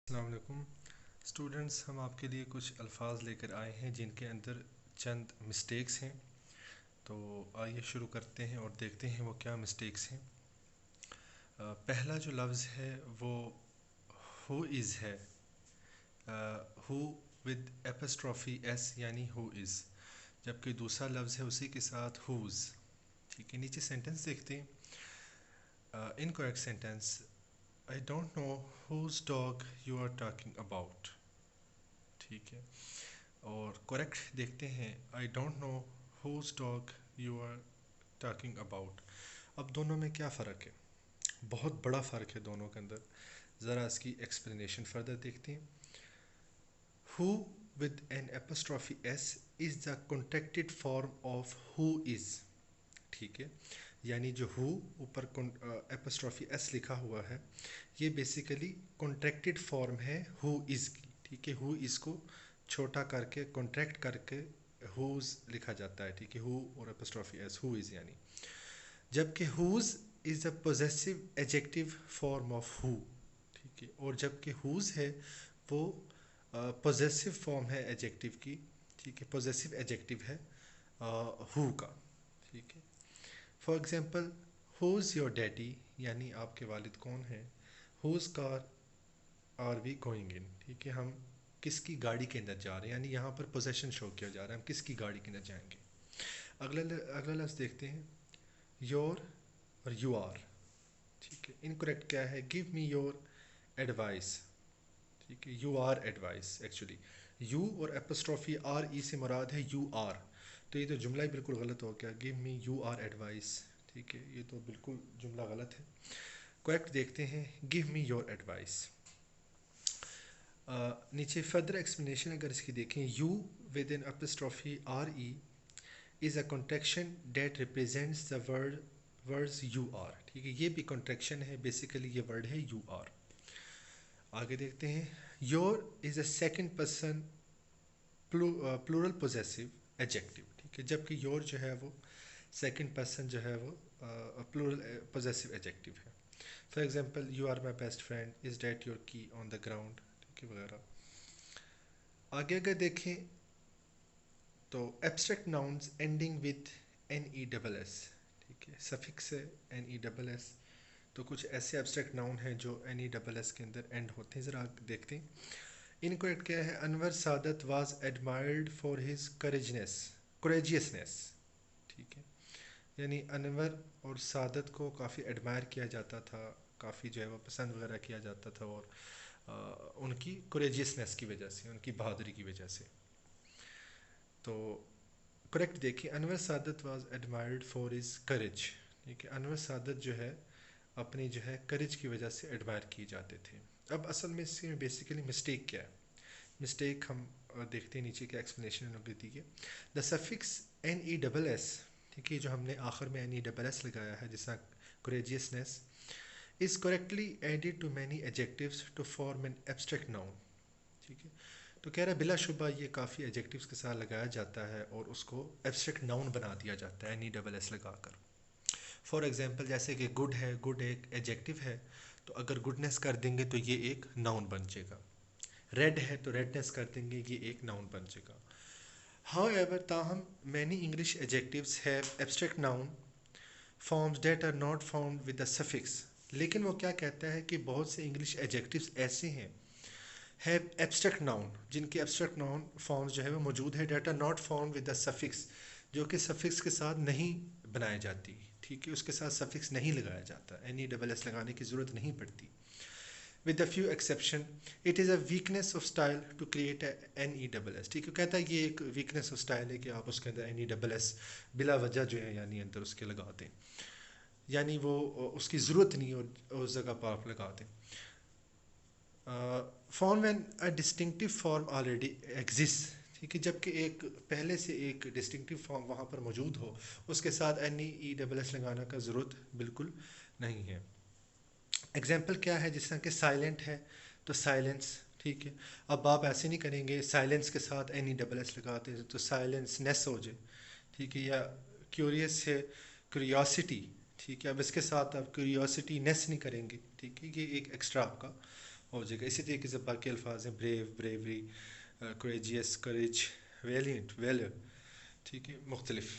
अस्सलाम वालेकुम स्टूडेंट्स, हम आपके लिए कुछ अल्फाज लेकर आए हैं जिनके अंदर चंद मिस्टेक्स हैं। तो आइए शुरू करते हैं और देखते हैं वो क्या मिस्टेक्स हैं। पहला जो लफ्ज़ है वो हु इज़ है। हु विद एपस्ट्रॉफी एस यानी हु इज़, जबकि दूसरा लफ्ज़ है उसी के साथ हुज़। ठीक है, नीचे सेंटेंस देखते हैं। Incorrect sentence, I don't know whose dog you are talking about. ठीक है, और करेक्ट देखते हैं, I don't know whose dog you are talking about. अब दोनों में क्या फ़र्क है? बहुत बड़ा फ़र्क है दोनों के अंदर। ज़रा इसकी एक्सप्लेनेशन फर्दर देखते हैं। Who with an apostrophe S is the contracted form of who is. ठीक है, यानी जो हु ऊपर एपोस्ट्रॉफी एस लिखा हुआ है, ये बेसिकली कॉन्ट्रैक्टेड फॉर्म है हु इज़ की। ठीक है, हु इज़ को छोटा करके कॉन्ट्रैक्ट करके हुज लिखा जाता है। ठीक है, हु और एपोस्ट्रॉफी एस, हु इज़ यानी, जबकि whose is a possessive adjective form of who. ठीक है, और जबकि हुज है वो पोजेसिव फॉर्म है एडजेक्टिव की। ठीक है, पोजेसिव एडजेक्टिव है हु का। ठीक है, for example, whose your daddy यानी आपके वालिद कौन है। Whose car are we going in. ठीक है, हम किसकी गाड़ी के अंदर जा रहे हैं, यानी यहाँ पर पोजेशन शो किया जा रहा है, हम किसकी गाड़ी के अंदर जाएंगे। अगला लफ्ज़ देखते हैं, योर और यू आर। ठीक है, इनकरेक्ट क्या है, गिव मी योर एडवाइस। ठीक है, you are advice, actually you और एपोस्ट्रॉफी आर ई से मुराद है यू आर। तो ये तो जुमला ही बिल्कुल गलत हो गया, give me you are advice. ठीक है, ये तो बिल्कुल जुमला गलत है। करेक्ट देखते हैं, गिव मी योर एडवाइस। नीचे फर्दर एक्सप्लेनेशन अगर इसकी देखें, you with in apostrophe R E is a contraction that represents the words you are. ठीक है, ये भी कॉन्ट्रैक्शन है, बेसिकली ये वर्ड है यू आर। आगे देखते हैं, your is a second person plural possessive adjective. ठीक है, जबकि योर जो है वो सेकेंड पर्सन जो है वो प्लूरल पोजेसिव एडजेक्टिव है। For example, you are my best friend, is that your key on the ground. ठीक है, वगैरह। आगे अगर देखें तो abstract nouns ending with N E double S. ठीक है, सफिक्स है एन ई डबल एस। तो कुछ ऐसे एब्स्ट्रैक्ट नाउन हैं जो एन ई डबल एस के अंदर एंड होते हैं। ज़रा देखते हैं इनकरेक्ट क्या है, अनवर सादत वाज एडमायर्ड फॉर हिज करेजियसनेस। ठीक है, यानी अनवर और सादत को काफ़ी एडमायर किया जाता था, काफ़ी जो है वो पसंद वगैरह किया जाता था, और उनकी करेजियसनेस की वजह से, उनकी बहादुरी की वजह से। तो करेक्ट देखिए, अनवर सादत वाज एडमायर्ड फॉर हिज करेज। ठीक है, अनवर सादत जो है अपनी जो है करेज की वजह से एडमायर किए जाते थे। अब असल में इसमें बेसिकली मिस्टेक क्या है, मिस्टेक हम देखते हैं नीचे के एक्सप्लेनेशन उन्होंने दी है। The suffix N E double S, ठीक है, जो हमने आखिर में एन ई डबल एस लगाया है जैसा courageousness, is correctly added to many adjectives to form an abstract noun। ठीक है, तो कह रहा है बिलाशुबा ये काफ़ी एडजेक्टिव्स के साथ लगाया जाता है और उसको एब्स्ट्रैक्ट नाउन बना दिया जाता है एन ई डबल एस लगाकर। फॉर एग्जांपल, जैसे कि गुड है, गुड एक एडजेक्टिव है, तो अगर गुडनेस कर देंगे तो ये एक नाउन बन जाएगा। रेड है तो रेडनेस कर देंगे, ये एक नाउन बन जाएगा। However, ताहम many English adjectives have abstract noun forms that are not found with the suffix। लेकिन वो क्या कहता है कि बहुत से इंग्लिश एडजेक्टिव्स ऐसे हैं हैव एब्स्ट्रैक्ट नाउन, जिनके एब्स्ट्रैक्ट नाउन फॉर्म्स जो है वो मौजूद है, that are not found with the suffix, जो कि सफिक्स के साथ नहीं बनाई जाती। ठीक है, उसके साथ सफिक्स नहीं लगाया जाता, एन ई डबल एस लगाने की ज़रूरत नहीं पड़ती। With a few exception, it is a weakness of style to create N E double S. ठीक है, कहता है ये एक वीकनेस ऑफ स्टाइल है कि आप उसके अंदर एन ई डबल एस बिला वजह जो है यानी अंदर उसके लगा दें, यानी वो उसकी ज़रूरत नहीं और उस जगह पर आप लगा दें। Form when a distinctive form already exist. ठीक है, जबकि एक पहले से एक डिस्टिंक्टिव फॉर्म वहाँ पर मौजूद हो, उसके साथ एन ई डबल एस लगाना का ज़रूरत बिल्कुल नहीं है। एग्जाम्पल क्या है, जिस तरह के साइलेंट है तो साइलेंस। ठीक है, अब आप ऐसे नहीं करेंगे साइलेंस के साथ एन ई डबल एस लगाते हैं तो साइलेंस नेस हो जाए। ठीक है, या क्यूरियस है, क्यूरियोसिटी। ठीक है, अब इसके साथ आप क्यूरियोसिटी नेस नहीं करेंगे। ठीक है, ये एक एक्स्ट्रा आपका हो जाएगा। इसी तरीके से बाकी अल्फाज हैं, ब्रेव, ब्रेवरी, करेजियस, करेज, वेलियंट, वेलर, ठीक है, मुख्तलिफ।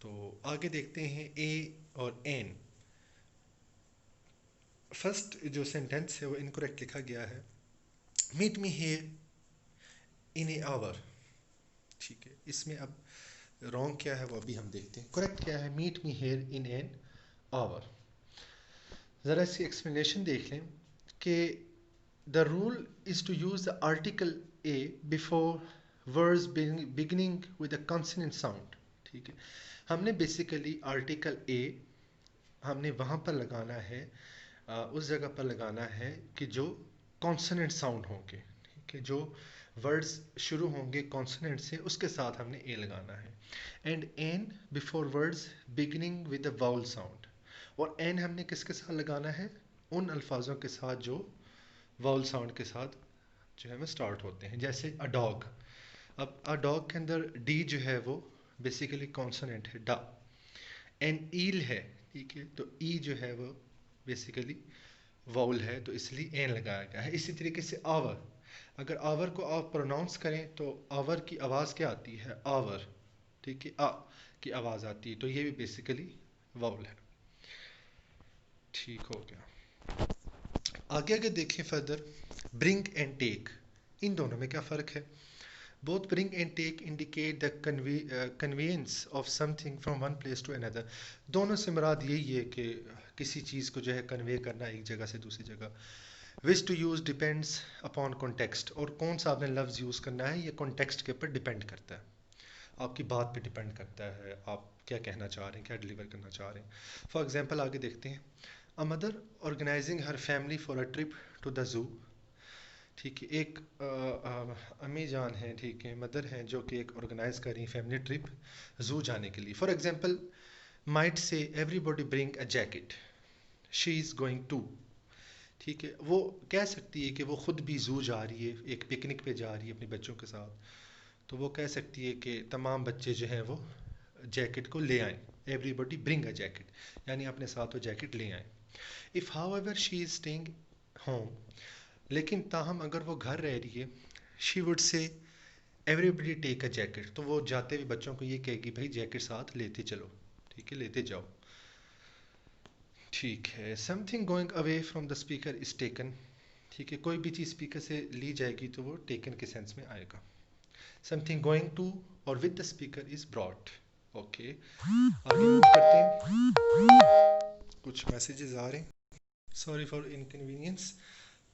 तो आगे देखते हैं ए और एन। फर्स्ट जो सेंटेंस है वो इनकरेक्ट लिखा गया है, meet me here in a hour, ठीक है। इसमें अब रॉन्ग क्या है वो अभी हम देखते हैं। करेक्ट क्या है, meet me here in an hour. ज़रा इसकी एक्सप्लेनेशन देख लें कि the rule is to use the article a before words beginning with a consonant sound, ठीक है। हमने बेसिकली आर्टिकल ए हमने वहाँ पर लगाना है, उस जगह पर लगाना है कि जो कॉन्सोनेंट साउंड होंगे, ठीक है। जो वर्ड्स शुरू होंगे कॉन्सोनेंट से उसके साथ हमने ए लगाना है। And an before words beginning with the vowel sound. और एन हमने किसके साथ लगाना है, उन अल्फाजों के साथ जो वाउल साउंड के साथ जो है वो स्टार्ट होते हैं, जैसे अ डॉग। अब अ डॉग के अंदर डी जो है वो बेसिकली कॉन्सोनेंट है, डा। एन ईल है, ठीक है, तो ई जो है वो बेसिकली वाउल है, तो इसलिए एन लगाया गया है। इसी तरीके से आवर, अगर आवर को आप प्रोनाउंस करें तो आवर की आवाज़ क्या आती है, आवर, ठीक है, आ की आवाज़ आती है, तो ये भी बेसिकली वाउल है। ठीक हो गया। आगे अगर देखें फर्दर, ब्रिंग एंड टेक, इन दोनों में क्या फ़र्क है। Both bring and take indicate the convenience of something from one place to another. दोनों से मुराद यही है कि किसी चीज़ को जो है कन्वे करना एक जगह से दूसरी जगह। Which to use depends upon context, और कौन सा आपने लफ्ज़ यूज़ करना है ये कॉन्टेक्स्ट के ऊपर डिपेंड करता है, आपकी बात पे डिपेंड करता है, आप क्या कहना चाह रहे हैं, क्या डिलीवर करना चाह रहे हैं। फॉर एग्जांपल आगे देखते हैं, a mother organising her family for a trip to the zoo, ठीक है। एक अम्मी जान हैं, ठीक है, मदर हैं जो कि एक ऑर्गेनाइज कर रही फैमिली ट्रिप जू जाने के लिए। For example might say everybody bring a jacket, she is going to, ठीक है। वो कह सकती है कि वो ख़ुद भी जू जा रही है, एक पिकनिक पे जा रही है अपने बच्चों के साथ, तो वो कह सकती है कि तमाम बच्चे जो हैं वो जैकेट को ले आएँ, एवरीबॉडी ब्रिंग अ जैकेट, यानी अपने साथ वो जैकेट ले आएँ। If however she is staying home, लेकिन ताहम अगर वो घर रह रही है, she would say everybody take a jacket, तो वो जाते हुए बच्चों को ये कहेगी भाई जैकेट साथ लेते चलो, ठीक है, लेते जाओ, ठीक है। Something going away from the speaker is taken, ठीक है, कोई भी चीज़ स्पीकर से ली जाएगी तो वो टेकन के सेंस में आएगा। समथिंग गोइंग टू और with the speaker is brought, okay. आगे मूव करते हैं, कुछ मैसेजेस आ रहे हैं, सॉरी फॉर इनकन्वीनियंस।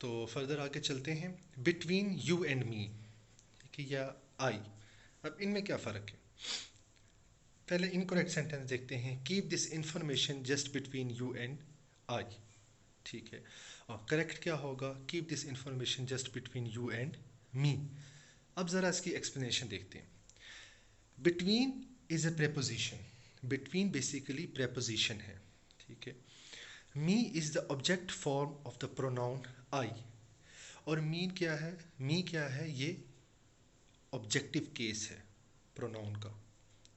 तो फर्दर आगे चलते हैं, बिटवीन यू एंड मी, ठीक है, या आई। अब इनमें क्या फ़र्क है, पहले इनकरेक्ट सेंटेंस देखते हैं, keep this information just between you and I, ठीक है। और करेक्ट क्या होगा, keep this information just between you and me. अब ज़रा इसकी एक्सप्लेनेशन देखते हैं। Between is a preposition, between basically preposition है, ठीक है। Me is the object form of the pronoun आई, और मीन क्या है, मी क्या है, ये ऑब्जेक्टिव केस है प्रोनाउन का,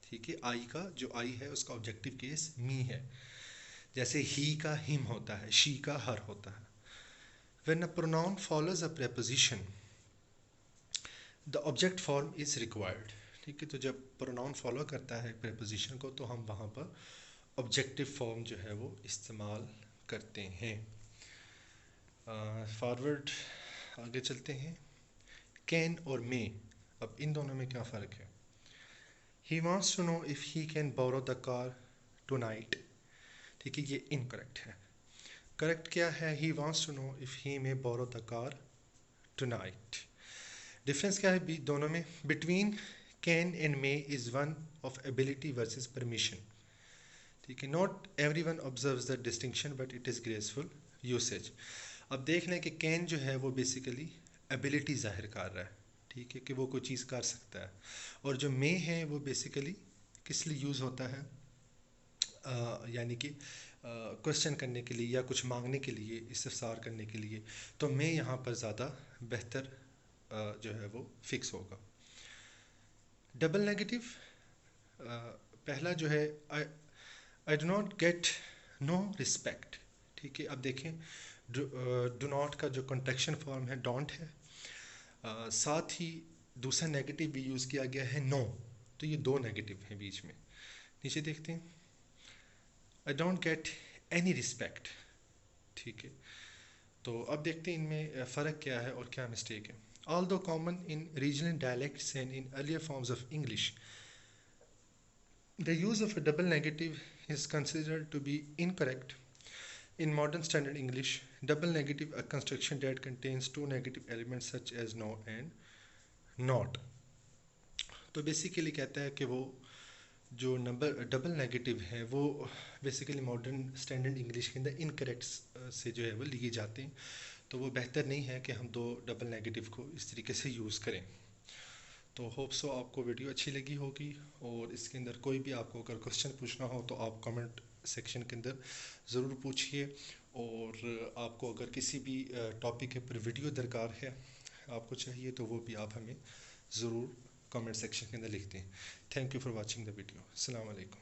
ठीक है। आई का जो आई है उसका ऑब्जेक्टिव केस मी है, जैसे ही का हिम होता है, शी का हर होता है। When a pronoun follows a preposition the object form is required, ठीक है। तो जब प्रोनाउन फॉलो करता है प्रेपोजिशन को तो हम वहाँ पर ऑब्जेक्टिव फॉर्म जो है वो इस्तेमाल करते हैं। फॉरवर्ड आगे चलते हैं, कैन और मे, अब इन दोनों में क्या फ़र्क है। He wants to know if he can borrow the car tonight, ठीक है, ये इनकरेक्ट है। करेक्ट क्या है, he wants to know if he may borrow the car tonight. Difference क्या है दोनों में, between can and may is one of ability versus permission, ठीक है। Not everyone observes the distinction but it is graceful usage. अब देख लें कि कैन जो है वो बेसिकली एबिलिटी ज़ाहिर कर रहा है, ठीक है, कि वो कोई चीज़ कर सकता है, और जो मे है वो बेसिकली किस लिए यूज़ होता है, यानी कि क्वेश्चन करने के लिए या कुछ मांगने के लिए, इस्तफसार करने के लिए, तो मैं यहाँ पर ज़्यादा बेहतर जो है वो फिक्स होगा। डबल नेगेटिव, पहला जो है I do not get no respect, ठीक है। अब देखें डू नॉट का जो कंट्रैक्शन फॉर्म है डोंट है। साथ ही दूसरा नेगेटिव भी यूज़ किया गया है नो, तो ये दो नेगेटिव हैं बीच में। नीचे देखते हैं, I don't get any respect. ठीक है, तो अब देखते हैं इनमें फ़र्क क्या है और क्या मिस्टेक है। ऑल दो common in regional dialects and in earlier forms of English, the use of a double negative is considered to be incorrect. In modern standard English, double negative a construction that contains two negative elements such as no and not. तो basically कहता है कि वो जो number double negative है वो basically modern standard English के अंदर इनकरेक्ट से जो है वो लिए जाते हैं, तो वो बेहतर नहीं है कि हम दो डबल नेगेटिव को इस तरीके से यूज़ करें। तो होप सो आपको वीडियो अच्छी लगी होगी, और इसके अंदर कोई भी आपको अगर क्वेश्चन पूछना हो तो आप कमेंट सेक्शन के अंदर ज़रूर पूछिए, और आपको अगर किसी भी टॉपिक के ऊपर वीडियो दरकार है आपको चाहिए तो वो भी आप हमें ज़रूर कमेंट सेक्शन के अंदर लिखते हैं। Thank you for watching the video. अस्सलाम वालेकुम।